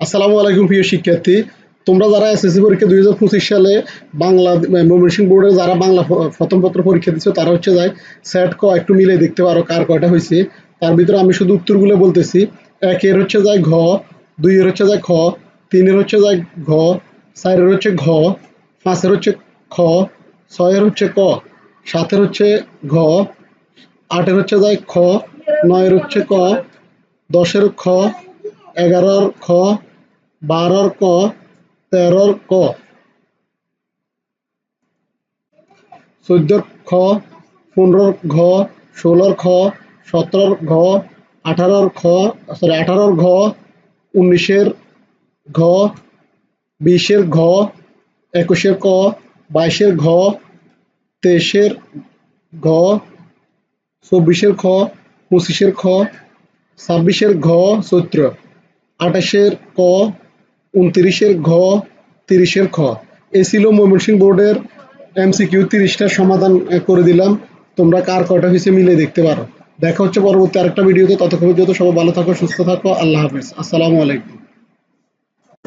আসসালামু আলাইকুম প্রিয় শিক্ষার্থী, তোমরা যারা এসএসসি পরীক্ষা 2025 সালে বাংলা ময়মনসিংহ বোর্ডে যারা বাংলা প্রথম পত্র পরীক্ষা দিচ্ছ তারা হচ্ছে যায় সেট ক একটু মিলে দেখতে পারো কার কয়টা হয়েছে। তার ভিতরে আমি শুধু উত্তরগুলো বলতেছি। 1 এর হচ্ছে যায় ঘ, 2 এর হচ্ছে যায় খ, 3 এর হচ্ছে যায় ঘ, 4 এর হচ্ছে ঘ, 5 এর হচ্ছে খ, 6 এর হচ্ছে ক, 7 এর হচ্ছে ঘ, 8 এর হচ্ছে যায় খ, 9 এর হচ্ছে ক, 10 এর খ, 11 এর খ, 12 ক, 13 ক, 14 খ, 15 ঘ, 16 খ, 17 ঘ, 18 খ, 18 ঘ, 19 ঘ, 20 ঘ, 21 ক, 22 ঘ, 23 ঘ, 24 খ, 25 খ, 26 ঘ, 28 ক, 29 ঘ, 30 খ। এ ছিল ময়মনসিংহ বোর্ডের MCQ 30টার সমাধান করে দিলাম। তোমরা কার কয়টা হয়েছে মিলে দেখতে পারো। দেখা হচ্ছে পরবর্তী আরেকটা ভিডিওতে। ততক্ষণ পর্যন্ত সবাই ভালো থাকো, সুস্থ থাকো। আল্লাহ হাফেজ। আসসালামু আলাইকুম।